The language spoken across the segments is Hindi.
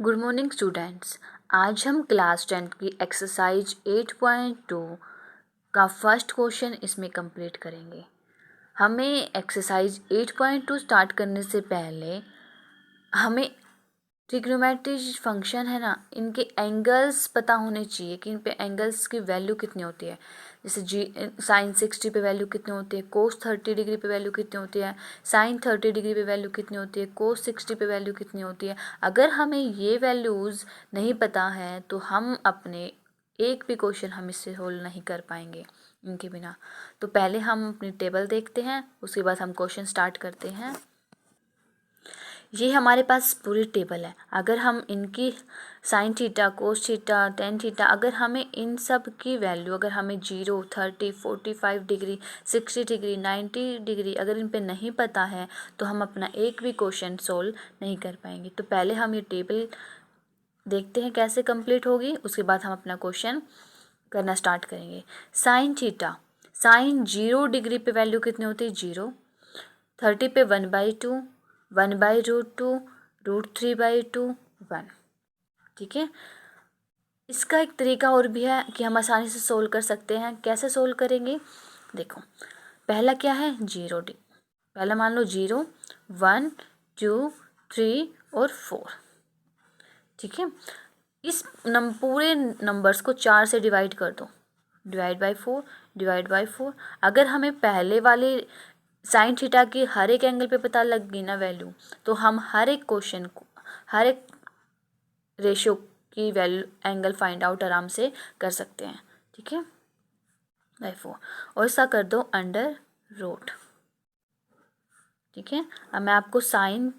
Good morning students. आज हम क्लास 10 की एक्सरसाइज 8.2 का फर्स्ट क्वेश्चन इसमें कंप्लीट करेंगे। हमें एक्सरसाइज 8.2 स्टार्ट करने से पहले हमें ट्रिग्नोमेट्री फंक्शन है ना, इनके एंगल्स पता होने चाहिए कि इन पे एंगल्स की वैल्यू कितनी होती है। जैसे साइन 60 पे वैल्यू कितनी होती है, कोस 30 डिग्री पे वैल्यू कितनी होती है, साइन 30 डिग्री पे वैल्यू कितनी होती है, कोस 60 पे वैल्यू कितनी होती है। अगर हमें ये वैल्यूज़ नहीं पता है तो हम अपने एक भी क्वेश्चन हम इससे सोल्व नहीं कर पाएंगे इनके बिना। तो पहले हम अपनी टेबल देखते हैं, उसके बाद हम क्वेश्चन स्टार्ट करते हैं। ये हमारे पास पूरी टेबल है। अगर हम इनकी sine theta, cos theta, tan theta, अगर हमें इन सब की वैल्यू, अगर हमें 0, 30, 45 डिग्री, 60 डिग्री, 90 डिग्री अगर इन पे नहीं पता है तो हम अपना एक भी क्वेश्चन सोल्व नहीं कर पाएंगे। तो पहले हम ये टेबल देखते हैं कैसे कंप्लीट होगी, उसके बाद हम अपना क्वेश्चन करना स्टार्ट करेंगे। साइन थीटा, साइन 0 डिग्री पे वैल्यू कितनी होती है 0, 30 पे 1/2, 1/√2, √3/2, 1। ठीक है। इसका एक तरीका और भी है कि हम आसानी से सोल्व कर सकते हैं। कैसे सोल्व करेंगे, देखो पहला क्या है 0 डिग्री। पहला मान लो 0, 1, 2, 3 और 4। ठीक है। इस पूरे नंबर्स को 4 से डिवाइड कर दो, /4, /4। अगर हमें पहले वाले साइन थीटा की हर एक एंगल पे पता लग गई ना वैल्यू, तो हम हर एक क्वेश्चन को, हर एक रेशियो की वैल्यू एंगल फाइंड आउट आराम से कर सकते हैं। ठीक है, /4 और ऐसा कर दो √। ठीक है। अब मैं आपको साइन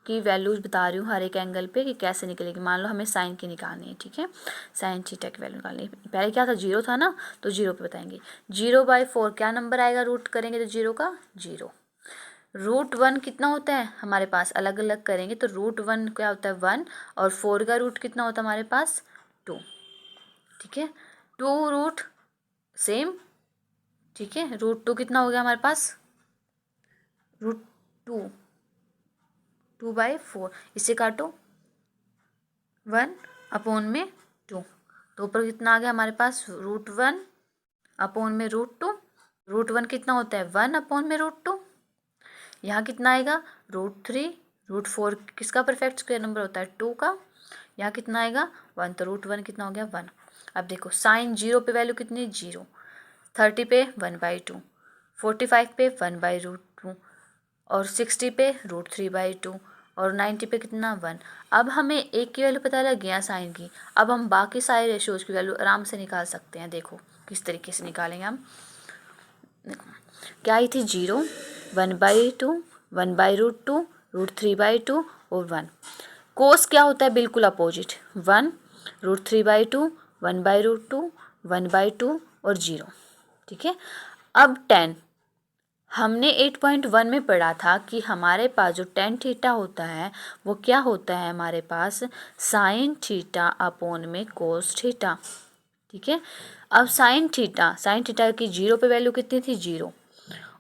की वैल्यूज बता रही हूँ हर एक एंगल पे कि कैसे निकलेगी। मान लो हमें साइन की निकालनी है। ठीक है, साइन थीटा की वैल्यू निकालनी है। पहले क्या था 0 था ना, तो 0 पे बताएंगे। 0/4 क्या नंबर आएगा, रूट करेंगे तो 0 का 0। √1 कितना होता है हमारे पास, अलग अलग करेंगे तो √1 क्या होता है 1, और 4 का रूट कितना होता है हमारे पास 2। ठीक है, 2 रूट सेम। ठीक है, √2 कितना हो गया हमारे पास, √2, 2/4। इसे काटो 1/2, तो ऊपर कितना आ गया हमारे पास √1/√2। √1 कितना होता है 1/√2। यहाँ कितना आएगा √3, √4 किसका परफेक्ट स्क्वायर नंबर होता है 2 का। यहाँ कितना आएगा 1, तो √1 कितना हो गया 1। अब देखो साइन 0 पे वैल्यू कितनी 0, 30 पे 1/2, 45 पे 1/√2 और 60 पे √3/2 और 90 पे कितना 1। अब हमें एक की वैल्यू पता लग गया साइन की। अब हम बाकी सारे रेशियोज की वैल्यू आराम से निकाल सकते हैं। देखो किस तरीके से निकालेंगे हम। देखो क्या आई थी 0, 1/2, 1/√2, √3/2 और 1। कोस क्या होता है बिल्कुल अपोजिट, 1, √3/2, 1/√2, 1/2 और 0। ठीक है। अब 10 हमने 8.1 में पढ़ा था कि हमारे पास जो टेन थीटा होता है वो क्या होता है हमारे पास, साइन थीटा अपॉन में कोस थीटा। ठीक है। अब साइन थीटा की 0 पे वैल्यू कितनी थी 0,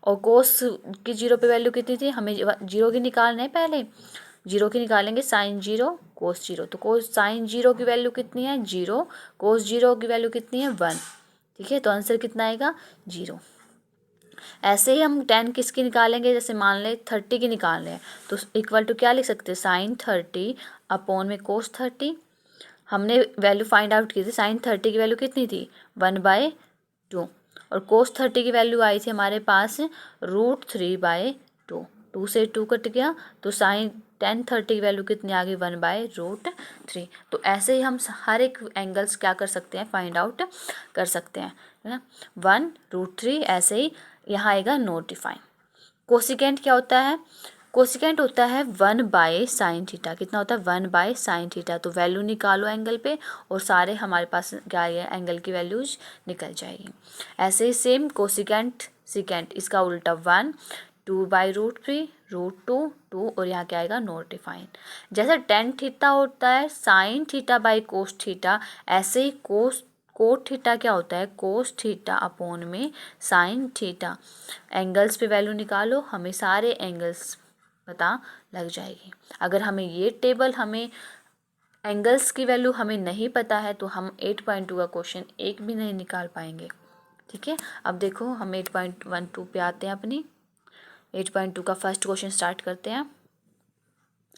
और कोस की 0 पे वैल्यू कितनी थी, हमें 0 की निकालना है। पहले 0 की निकालेंगे, साइन 0 कोस 0, तो कोस साइन 0 की वैल्यू कितनी है 0, कोस 0 की वैल्यू कितनी है 1। ठीक है, तो आंसर कितना आएगा 0। ऐसे ही हम 10 किसकी निकालेंगे, जैसे मान लें 30 की निकाल रहे हैं, तो इक्वल टू क्या लिख सकते हैं साइन 30 अपॉन में कोस 30। हमने वैल्यू फाइंड आउट की थी, साइन 30 की वैल्यू कितनी थी 1/2, और कोस 30 की वैल्यू आई थी हमारे पास √3/2। 2 से 2 कट गया, तो साइन टेन 30 की वैल्यू कितनी आ गई 1/√3। तो ऐसे ही हम हर एक एंगल्स क्या कर सकते हैं फाइंड आउट कर सकते हैं, है ना। 1√3 ऐसे ही यहाँ आएगा नोट डिफाइन। कोसिकेंट क्या होता है, कोसिकेंट होता है 1/sin थीटा। कितना होता है 1/sin थीटा। तो वैल्यू निकालो एंगल पे और सारे हमारे पास क्या है एंगल की वैल्यूज निकल जाएगी। ऐसे ही सेम कोसिकेंट सिकेंट, इसका उल्टा 1, 2/√3, √2, 2 और यहाँ क्या आएगा नोट डिफाइन। जैसे टेन थीटा होता है sine theta by cos theta, ऐसे ही कोट थीटा क्या होता है कोस थीटा अपॉन में साइन थीटा। एंगल्स पे वैल्यू निकालो, हमें सारे एंगल्स पता लग जाएगी। अगर हमें ये टेबल हमें एंगल्स की वैल्यू हमें नहीं पता है तो हम 8.2 का क्वेश्चन एक भी नहीं निकाल पाएंगे। ठीक है, अब देखो हम 8.12 पे आते हैं। अपनी 8.2 का फर्स्ट क्वेश्चन स्टार्ट करते हैं।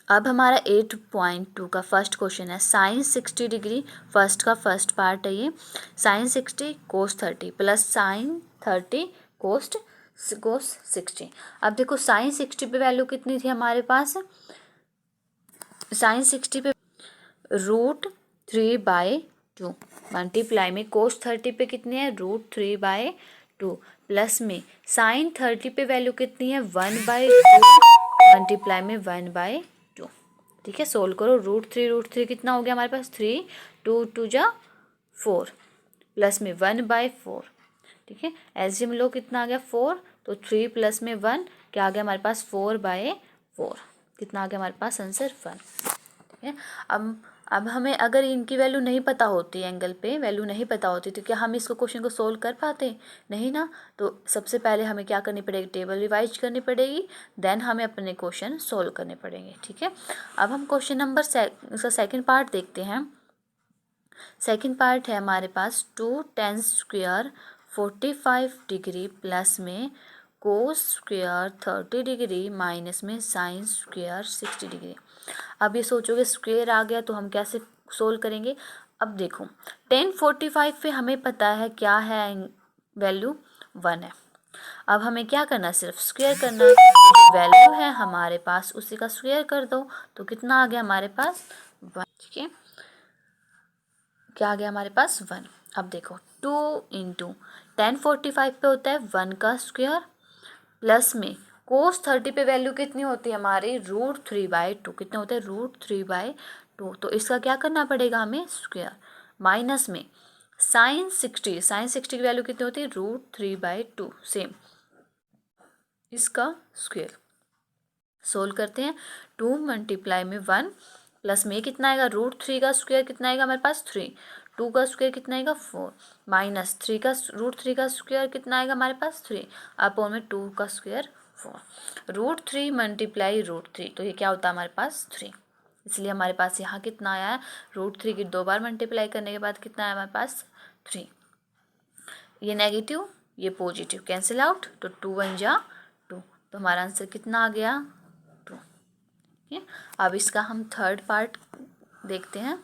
अब हमारा 8.2 का फर्स्ट क्वेश्चन है साइन 60 डिग्री। फर्स्ट का फर्स्ट पार्ट है ये, साइन 60 कोस 30 प्लस साइन 30 कोस 60। अब देखो साइन 60 पे वैल्यू कितनी थी हमारे पास, साइन 60 पे √3/2 मल्टीप्लाई में कोस 30 पे कितनी है √3/2 प्लस में साइन 30 पे वैल्यू कितनी है 1/2 मल्टीप्लाई में 1/2। ठीक है, सोल्व करो। √3 कितना हो गया हमारे पास 3, 2 2 जा 4 प्लस में 1/4। ठीक है, एलसीएम लो कितना आ गया 4, तो 3 प्लस में 1 क्या आ गया हमारे पास 4/4। कितना आ गया हमारे पास आंसर 1। ठीक है, अब हमें अगर इनकी वैल्यू नहीं पता होती, एंगल पे वैल्यू नहीं पता होती, तो क्या हम इसको क्वेश्चन को सोल्व कर पाते? नहीं ना। तो सबसे पहले हमें क्या करनी पड़ेगी, टेबल रिवाइज करनी पड़ेगी, देन हमें अपने क्वेश्चन सोल्व करने पड़ेंगे। ठीक है, अब हम क्वेश्चन नंबर इसका सेकेंड पार्ट देखते हैं। सेकेंड पार्ट है हमारे पास 2 tan स्क्वायर 45 डिग्री प्लस में कोस स्क्वायर 30 डिग्री माइनस में साइन स्क्वायर 60 डिग्री। अब ये सोचोगे स्क्वायर आ गया तो हम कैसे सोल्व करेंगे। अब देखो tan 45 पे हमें पता है क्या है, वैल्यू 1 है। अब हमें क्या करना है, सिर्फ स्क्वायर करना है। जो वैल्यू है हमारे पास उसी का स्क्वायर कर दो, तो कितना आ गया हमारे पास 1। ठीक है, क्या आ गया हमारे पास 1। अब देखो 2 × tan 45 पे होता है 1 का स्क्वायर प्लस में कोस 30 पे वैल्यू कितनी होती है हमारी √3/2। कितने होते हैं √3/2, तो इसका क्या करना पड़ेगा हमें स्क्वायर माइनस में साइन 60 की वैल्यू कितनी होती है √3/2 सेम, इसका स्क्वायर सोल्व करते हैं। 2 मल्टीप्लाई में 1 प्लस में कितना आएगा √3 का स्क्वायर कितना आएगा हमारे पास 3, 2 का स्क्वायर कितना आएगा 4 माइनस 3 का √3 का स्क्वायर कितना आएगा हमारे पास 3 अपॉन में 2 का स्क्वायर 4। √3 मल्टीप्लाई √3, तो ये क्या होता है हमारे पास 3। इसलिए हमारे पास यहाँ कितना आया है √3 की 2 बार मल्टीप्लाई करने के बाद कितना आया हमारे पास 3। ये नेगेटिव ये पॉजिटिव कैंसिल आउट, तो 2 1 जा 2, तो हमारा आंसर कितना आ गया 2। ठीक है, अब इसका हम थर्ड पार्ट देखते हैं।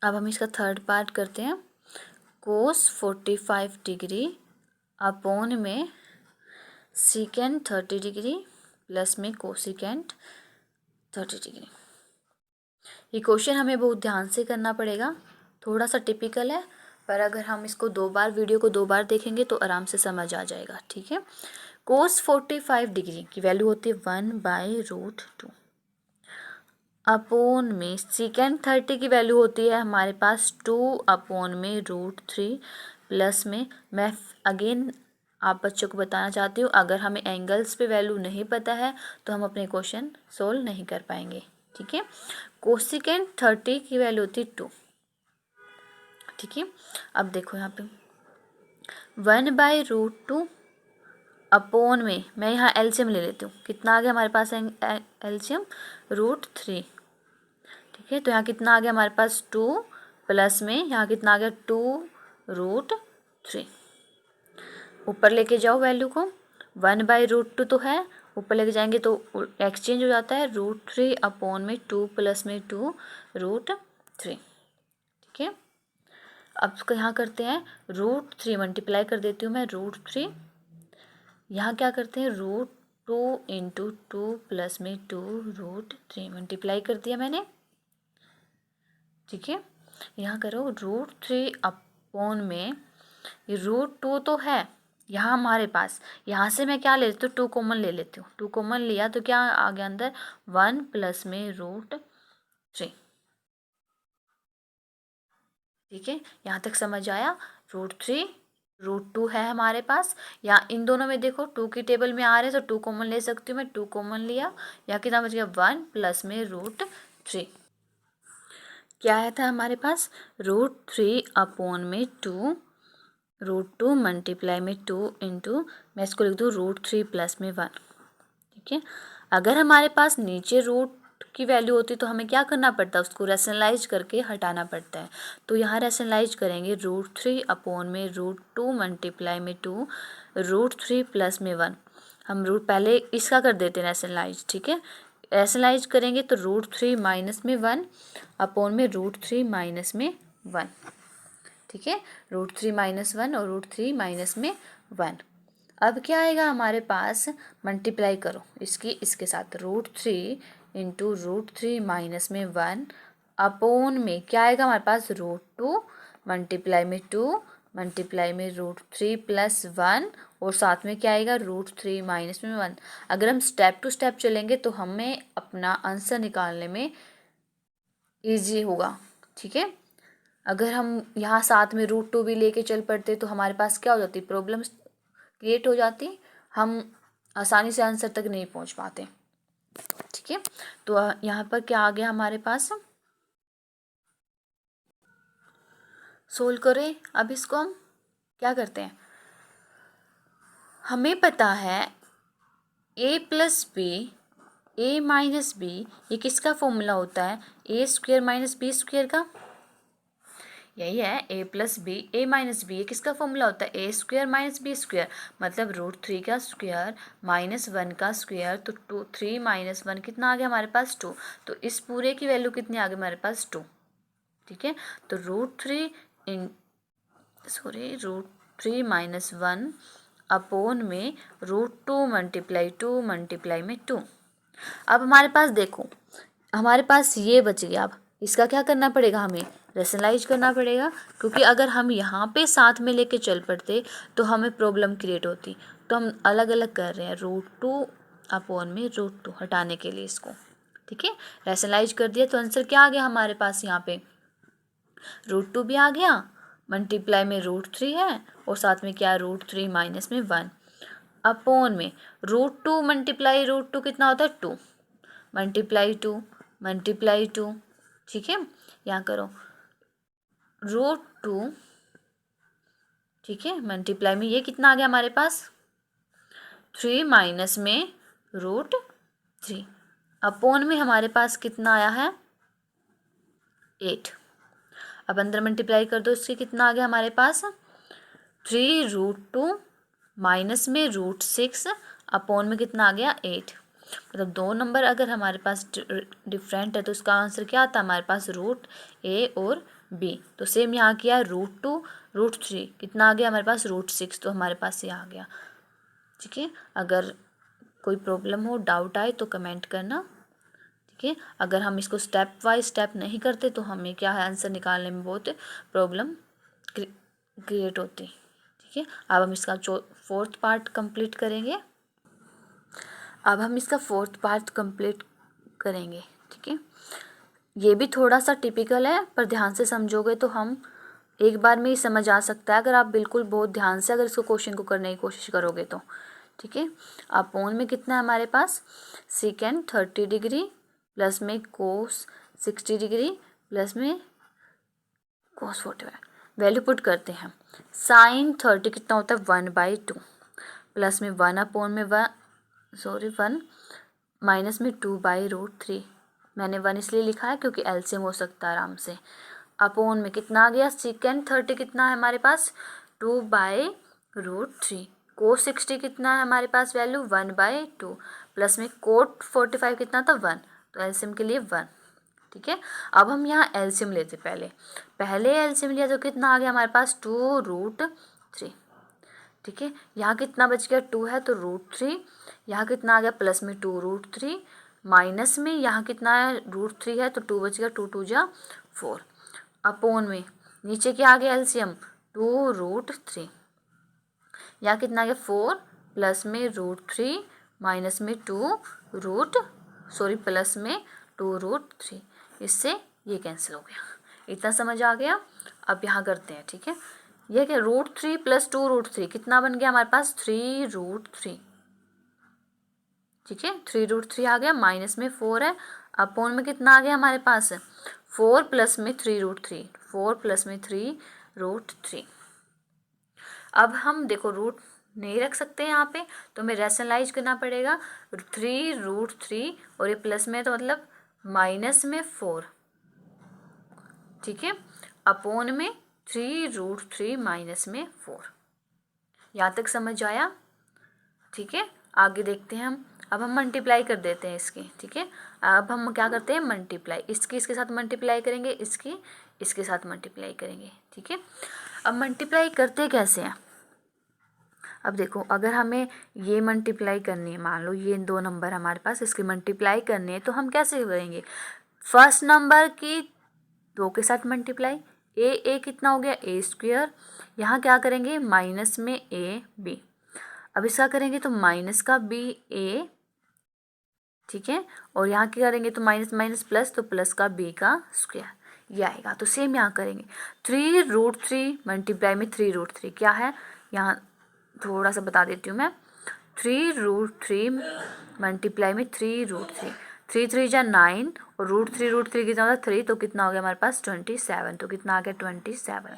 अब हम इसका थर्ड पार्ट करते हैं। कोस 45 डिग्री अपॉन में सीकेंड 30 डिग्री प्लस में कोसिकेंड 30 डिग्री। ये क्वेश्चन हमें बहुत ध्यान से करना पड़ेगा, थोड़ा सा टिपिकल है, पर अगर हम इसको 2 बार वीडियो को 2 बार देखेंगे तो आराम से समझ आ जाएगा। ठीक है, कोस 45 डिग्री की वैल्यू होती है 1/√2 अपॉन में सीकेंड 30 की वैल्यू होती है हमारे पास 2 अपॉन में √3 प्लस में मैं अगेन आप बच्चों को बताना चाहती हूँ, अगर हमें एंगल्स पे वैल्यू नहीं पता है तो हम अपने क्वेश्चन सोल्व नहीं कर पाएंगे। ठीक है, कोसिकेंड 30 की वैल्यू होती है 2। ठीक है, अब देखो यहाँ पे 1/√2 अपॉन में मैं यहाँ एलसीएम ले लेती हूँ, कितना आ गया हमारे पास एलसीएम √3। ठीक है, तो यहाँ कितना आ गया हमारे पास 2 प्लस में यहाँ कितना आ गया 2√3। ऊपर लेके जाओ वैल्यू को, 1/√2 तो है, ऊपर लेके जाएंगे तो एक्सचेंज हो जाता है √3 अपॉन में 2 प्लस में 2√3। ठीक है, अब इसको यहाँ करते हैं √3 मल्टीप्लाई कर देती हूँ मैं √3, यहाँ क्या करते हैं √2 × 2 प्लस में 2√3 मल्टीप्लाई कर दिया मैंने। ठीक है, यहाँ करो √3 अपॉन में ये √2 तो है यहाँ हमारे पास, यहाँ से मैं क्या ले लेती हूँ 2 कॉमन ले लेती हूँ, 2 कॉमन लिया तो क्या आ गया अंदर 1 प्लस में √3। ठीक है, यहाँ तक समझ आया। √3 √2 है हमारे पास, या इन दोनों में देखो 2 की टेबल में आ रहे हैं तो 2 कॉमन ले सकती हूँ मैं, 2 कॉमन लिया, या कितना बच गया 1 प्लस में √3। क्या आया था हमारे पास √3 अपॉन में 2 √2 मल्टीप्लाई में 2 × मैं इसको लिख दूँ √3 प्लस में 1। ठीक है, अगर हमारे पास नीचे रूट की वैल्यू होती तो हमें क्या करना पड़ता है, उसको रैशनलाइज करके हटाना पड़ता है। तो यहाँ रैशनलाइज करेंगे, √3 अपॉन में √2 मल्टीप्लाई में 2 √3 प्लस में 1। हम रूट पहले इसका कर देते हैं रैशनलाइज, ठीक है। रैशनलाइज करेंगे तो √3 माइनस में 1 अपॉन में √3 माइनस में 1, ठीक है। √3 माइनस 1 और √3 माइनस में 1। अब क्या आएगा हमारे पास, मल्टीप्लाई करो इसकी इसके साथ, √3 इंटू √3 माइनस में 1 अपॉन में क्या आएगा हमारे पास, √2 मल्टीप्लाई में 2 मल्टीप्लाई में √3 प्लस 1 और साथ में क्या आएगा, √3 माइनस में 1। अगर हम स्टेप टू स्टेप चलेंगे तो हमें अपना आंसर निकालने में ईजी होगा, ठीक है। अगर हम यहाँ साथ में √2 भी लेके चल पड़ते तो हमारे पास क्या हो जाती, प्रॉब्लम्स क्रिएट हो जाती, हम आसानी से आंसर तक नहीं पहुँच पाते, ठीक है। तो यहाँ पर क्या आ गया हमारे पास, सोल्व करें। अब इसको हम क्या करते हैं, हमें पता है a plus B a minus B, ये किसका फॉर्मूला होता है, a square minus B square का, यही है a plus B a minus B, ये किसका फॉर्मूला होता है, a square minus B square, मतलब √3 का स्क्वायर माइनस 1 का स्क्वायर, तो 3 माइनस 1 कितना आ गया हमारे पास, 2। तो इस पूरे की वैल्यू कितनी आ गई हमारे पास, 2, ठीक है। तो √3 माइनस 1 अपॉन में √2 मल्टीप्लाई 2 मल्टीप्लाई में 2। अब हमारे पास देखो, हमारे पास ये बच गया। अब इसका क्या करना पड़ेगा, हमें रैशनलाइज करना पड़ेगा, क्योंकि अगर हम यहाँ पे साथ में लेके चल पड़ते तो हमें प्रॉब्लम क्रिएट होती। तो हम अलग अलग कर रहे हैं, √2 अपॉन में √2 हटाने के लिए इसको, ठीक है। रैशनलाइज कर दिया तो आंसर क्या आ गया हमारे पास, यहाँ पे √2 भी आ गया, मल्टीप्लाई में √3 है और साथ में क्या है, √3 माइनस में 1 अपॉन में √2 मल्टीप्लाई √2 कितना होता है, 2 मल्टीप्लाई 2 मल्टीप्लाई 2, ठीक है। यहाँ करो √2, ठीक है, मल्टीप्लाई में ये कितना आ गया हमारे पास, 3 माइनस में √3 अपॉन में हमारे पास कितना आया है, 8। अब अंदर मल्टीप्लाई कर दो, इसके कितना आ गया हमारे पास, 3√2 माइनस में √6 अपॉन में कितना आ गया, 8। मतलब दो नंबर अगर हमारे पास डिफरेंट है तो उसका आंसर क्या आता है हमारे पास, √A और B। तो सेम यहाँ किया, √2 √3 कितना आ गया हमारे पास, √6, तो हमारे पास ये आ गया, ठीक है। अगर कोई प्रॉब्लम हो, डाउट आए तो कमेंट करना, ठीक है। अगर हम इसको स्टेप वाइज स्टेप नहीं करते तो हमें क्या है, आंसर निकालने में बहुत प्रॉब्लम क्रिएट होती, ठीक है। अब हम इसका 4th पार्ट कंप्लीट करेंगे। अब हम इसका 4th पार्ट कंप्लीट करेंगे, ठीक है। ये भी थोड़ा सा टिपिकल है, पर ध्यान से समझोगे तो हम एक बार में ही समझ आ सकता है, अगर आप बिल्कुल बहुत ध्यान से अगर इसको क्वेश्चन को करने की कोशिश करोगे तो, ठीक है। अपॉन में कितना है हमारे पास, सेकेंड 30 डिग्री प्लस में कोस 60 डिग्री प्लस में कोस 45, वैल्यू पुट करते हैं। साइन 30 कितना होता है, 1/2 प्लस में 1 अपॉन में 1 माइनस में 2/√3। मैंने 1 इसलिए लिखा है क्योंकि एलसीएम हो सकता है आराम से। अपॉन में कितना आ गया, सेकेंड 30 कितना है हमारे पास, 2/√3। कोस 60 कितना है हमारे पास वैल्यू, 1/2 प्लस में कोट 45 कितना था, 1, तो एलसीएम के लिए 1, ठीक है। अब हम यहाँ एलसीएम लेते, पहले एलसीएम लिया तो कितना आ गया हमारे पास, 2√3, ठीक है। यहाँ कितना बच गया, 2 है तो √3, यहाँ कितना आ गया प्लस में 2√3 माइनस में यहाँ कितना है, √3 है तो 2 बच गया, 2 2 जा 4 अपॉन में नीचे क्या आ गया एलसीएम, 2√3, यहाँ कितना आ गया 4 प्लस में √3 माइनस में प्लस में 2√3, इससे ये कैंसिल हो गया। इतना समझ आ गया। अब यहाँ करते हैं, ठीक है। यह क्या, √3 प्लस 2√3 कितना बन गया हमारे पास, 3√3, ठीक है। 3√3 आ गया, माइनस में 4 है, अपॉन में कितना आ गया हमारे पास, 4 प्लस में 3√3, 4 प्लस में 3√3। अब हम देखो नहीं रख सकते यहाँ पे, तो हमें रैशनलाइज करना पड़ेगा। 3√3 और ये प्लस में तो मतलब माइनस में 4, ठीक है, अपॉन में 3√3 माइनस में 4। यहाँ तक समझ आया? ठीक है, आगे देखते हैं हम। अब हम मल्टीप्लाई कर देते हैं इसकी, ठीक है। अब हम क्या करते हैं, मल्टीप्लाई, इसके साथ मल्टीप्लाई करेंगे, इसके साथ मल्टीप्लाई करेंगे, ठीक है। अब मल्टीप्लाई करते कैसे हैं? अब देखो, अगर हमें ये मल्टीप्लाई करनी है, मान लो ये 2 नंबर हमारे पास, इसकी मल्टीप्लाई करनी है, तो हम कैसे करेंगे? फर्स्ट नंबर की 2 के साथ मल्टीप्लाई, ए कितना हो गया, a²। यहाँ क्या करेंगे, माइनस में ab। अब इसका करेंगे तो माइनस का ba, ठीक है, और यहाँ क्या करेंगे तो माइनस माइनस प्लस, तो प्लस का b², ये आएगा। तो सेम यहाँ करेंगे, 3√3 मल्टीप्लाई में 3√3 क्या है, यहाँ थोड़ा सा बता देती हूँ मैं। 3√3 मल्टीप्लाई में 3√3, 3 जा 9 और √3 कितना होता है 3, तो कितना हो गया हमारे पास 27। तो कितना आ गया 27।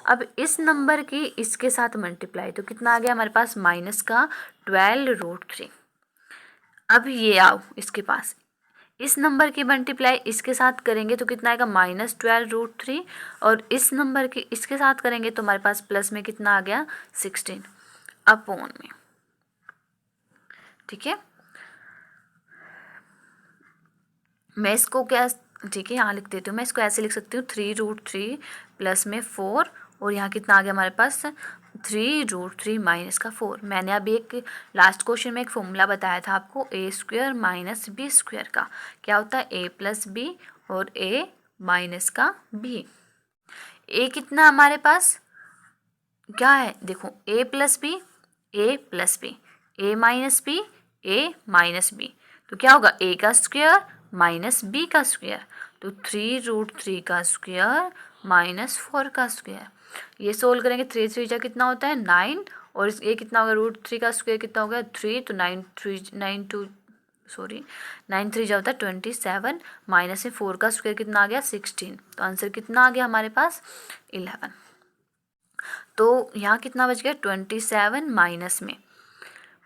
अब इस नंबर की इसके साथ मल्टीप्लाई, तो कितना आ गया हमारे पास माइनस का 12√3। अब ये आओ इसके पास, इस नंबर की मल्टीप्लाई इसके साथ करेंगे तो कितना आएगा -12√3, और इस नंबर की इसके साथ करेंगे तो हमारे पास प्लस में कितना आ गया 16 अपॉन में, ठीक है। मैं इसको क्या, ठीक है, यहाँ लिख देती हूँ मैं, इसको ऐसे लिख सकती हूँ 3√3 प्लस में 4, और यहाँ कितना आ गया हमारे पास 3√3 माइनस का 4। मैंने अभी एक लास्ट क्वेश्चन में एक फॉर्मूला बताया था आपको, a² माइनस b² का, क्या होता है a प्लस b और a माइनस का b। a कितना हमारे पास क्या है, देखो a plus b, a plus b, a minus b, a minus b, तो क्या होगा a का स्क्वायर माइनस b का स्क्वायर, तो 3√3 का स्क्वायर माइनस 4 का स्क्वायर। ये सोल्व करेंगे, 3 जा कितना होता है 9, और ये कितना होगा √3 का स्क्वायर कितना होगा 3, तो 9 3 जा होता है 27, माइनस में 4 का स्क्वायर कितना आ गया 16, तो आंसर कितना आ गया हमारे पास 11। तो यहाँ कितना बच गया 27 माइनस में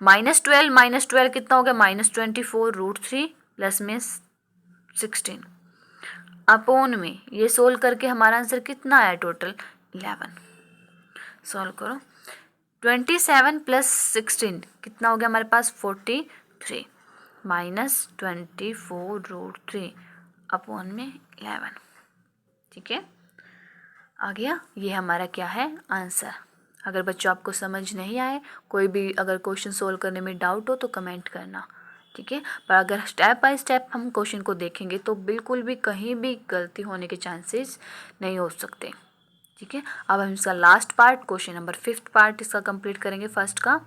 -12 कितना हो गया -24√3 प्लस में 16 अपॉन में, ये सोल्व करके हमारा आंसर कितना आया टोटल 11। सॉल्व करो, 27 प्लस 16 कितना हो गया हमारे पास 43 -24√3 अपॉन में 11, ठीक है, आ गया। ये हमारा क्या है आंसर। अगर बच्चों आपको समझ नहीं आए, कोई भी अगर क्वेश्चन सोल्व करने में डाउट हो तो कमेंट करना, ठीक है। पर अगर स्टेप बाय स्टेप हम क्वेश्चन को देखेंगे तो बिल्कुल भी कहीं भी गलती होने के चांसेस नहीं हो सकते, ठीक है। अब हम इसका last part, question number 5th part इसका कंप्लीट करेंगे फर्स्ट का।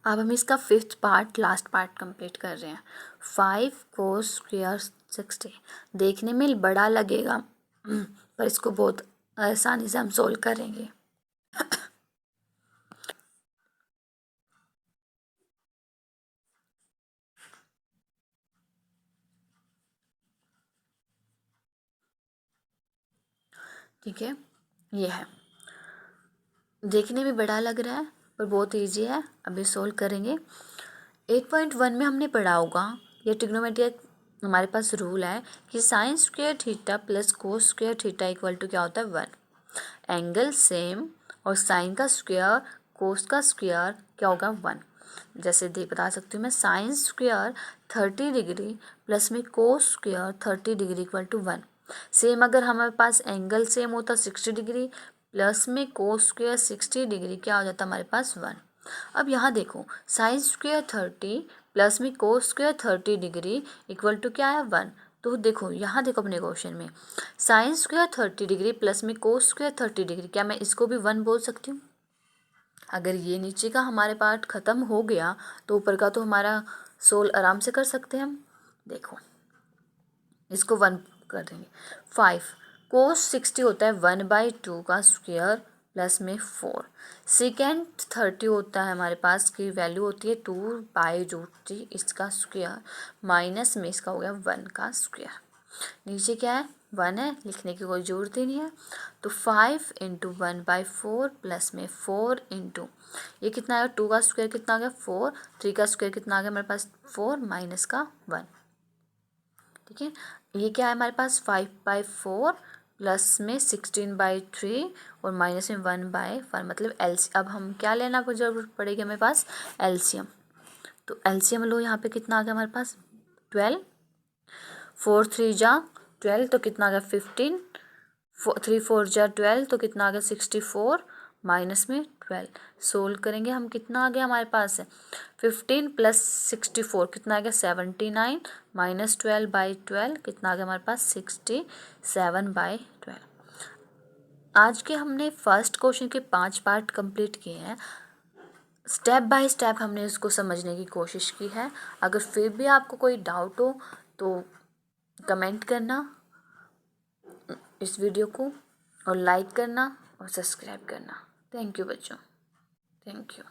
अब हम इसका 5th part, last part complete कर रहे हैं। 5 cos square 60 देखने में बड़ा लगेगा, पर इसको बहुत आसानी से हम सोल्व करेंगे। ठीक है, ये है, देखने में बड़ा लग रहा है पर बहुत इजी है, अभी सोल्व करेंगे। 8.1 में हमने पढ़ा होगा, ये ट्रिग्नोमेट्री हमारे पास रूल है कि sine square theta plus cos square theta equal to क्या होता है 1। एंगल सेम और साइन का स्क्वायर कोस का स्क्वायर क्या होगा 1। जैसे बता सकती हूँ मैं, साइन स्क्वायर 30 डिग्री प्लस में cos square 30 degree equal to 1। Same अगर हमारे पास एंगल सेम होता 60 डिग्री प्लस में कोस स्क्वायर 60 डिग्री क्या हो जाता हमारे पास 1। अब यहाँ देखो, साइन स्क्वायर 30 प्लस में cos square 30 degree equal to क्या है 1। तो देखो यहाँ देखो अपने क्वेश्चन में, साइन स्क्वायर 30 डिग्री प्लस में कोस स्क्वायर 30 डिग्री, क्या मैं इसको भी 1 बोल सकती हूँ? अगर ये नीचे का हमारे पार्ट ख़त्म हो गया तो ऊपर का तो हमारा सोल्व आराम से कर सकते हैं हम। देखो इसको 1 कर देंगे। 5 कोस 60 होता है 1/2 का स्क्वायर प्लस में 4। सेकेंड 30 होता है हमारे पास की वैल्यू होती है 2/√3 इसका स्क्वायर, माइनस में इसका हो गया 1 का स्क्वायर। नीचे क्या है 1 है, लिखने की कोई ज़रूरत ही नहीं है। तो 5 इंटू 1/4 प्लस में 4 इंटू ये कितना आएगा, 2 का स्क्वायर कितना आ गया 4, 3 का स्क्वायर कितना आ गया हमारे पास 4 माइनस का 1। ठीक है, ये क्या है हमारे पास 5/4 प्लस में 16/3 और माइनस में 1/1 मतलब अब हम क्या लेना को जरूरत पड़ेगी हमें पास एलसीएम। तो एलसीएम लो, यहाँ पे कितना आ गया हमारे पास 12, 4 3 जा 12 तो कितना आ गया 15, 3 4 जा 12 तो कितना आ गया 64 माइनस में 12। सोल्व करेंगे हम, कितना आ गया हमारे पास है 15 प्लस 64 कितना आ गया 79 माइनस 12/12 कितना आ गया हमारे पास 67/12। आज के हमने फर्स्ट क्वेश्चन के 5 पार्ट कंप्लीट किए हैं। स्टेप बाय स्टेप हमने इसको समझने की कोशिश की है। अगर फिर भी आपको कोई डाउट हो तो कमेंट करना इस वीडियो को और लाइक करना और सब्सक्राइब करना। थैंक यू बच्चों, थैंक यू।